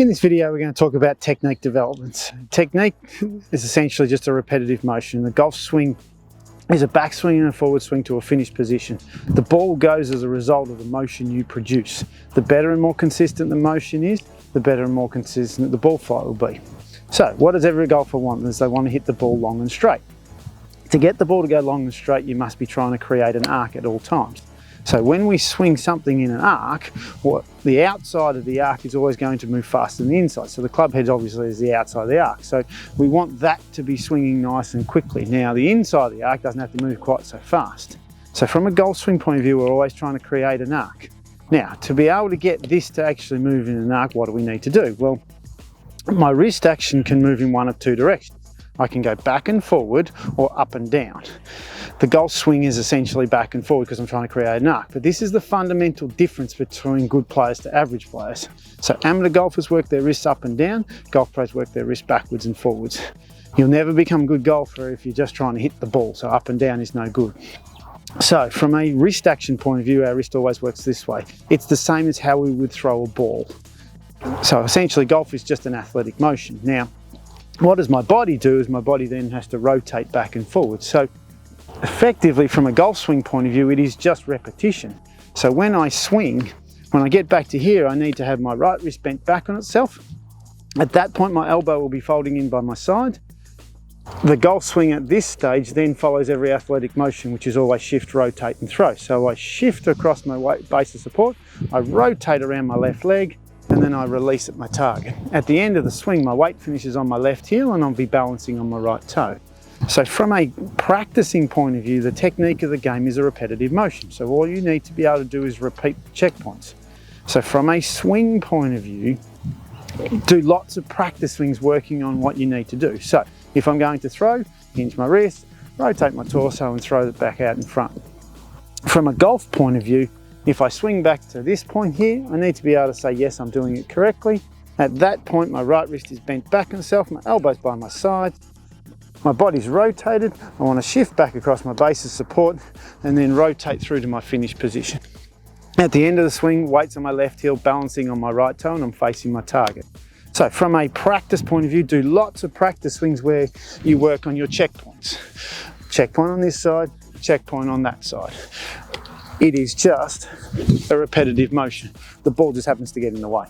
In this video, we're going to talk about technique developments. Technique is essentially just a repetitive motion. The golf swing is a backswing and a forward swing to a finished position. The ball goes as a result of the motion you produce. The better and more consistent the motion is, the better and more consistent the ball flight will be. So what does every golfer want? Is they want to hit the ball long and straight. To get the ball to go long and straight, you must be trying to create an arc at all times. So when we swing something in an arc, the outside of the arc is always going to move faster than the inside. So the club head obviously is the outside of the arc. So we want that to be swinging nice and quickly. Now the inside of the arc doesn't have to move quite so fast. So from a golf swing point of view, we're always trying to create an arc. Now to be able to get this to actually move in an arc, what do we need to do? Well, my wrist action can move in one of two directions. I can go back and forward or up and down. The golf swing is essentially back and forward because I'm trying to create an arc, but this is the fundamental difference between good players to average players. So amateur golfers work their wrists up and down, golf players work their wrists backwards and forwards. You'll never become a good golfer if you're just trying to hit the ball, so up and down is no good. So from a wrist action point of view, our wrist always works this way. It's the same as how we would throw a ball. So essentially golf is just an athletic motion. Now, what does my body do is my body then has to rotate back and forward. So effectively from a golf swing point of view, it is just repetition. So when I swing, when I get back to here, I need to have my right wrist bent back on itself. At that point, my elbow will be folding in by my side. The golf swing at this stage then follows every athletic motion, which is always shift, rotate and throw. So I shift across my base of support, I rotate around my left leg, and then I release at my target. At the end of the swing, my weight finishes on my left heel and I'll be balancing on my right toe. So from a practicing point of view, the technique of the game is a repetitive motion. So all you need to be able to do is repeat checkpoints. So from a swing point of view, do lots of practice swings working on what you need to do. So if I'm going to throw, hinge my wrist, rotate my torso and throw it back out in front. From a golf point of view, if I swing back to this point here, I need to be able to say, yes, I'm doing it correctly. At that point, my right wrist is bent back on itself, my elbow's by my side, my body's rotated. I want to shift back across my base of support and then rotate through to my finished position. At the end of the swing, weights on my left heel, balancing on my right toe, and I'm facing my target. So from a practice point of view, do lots of practice swings where you work on your checkpoints. Checkpoint on this side, checkpoint on that side. It is just a repetitive motion. The ball just happens to get in the way.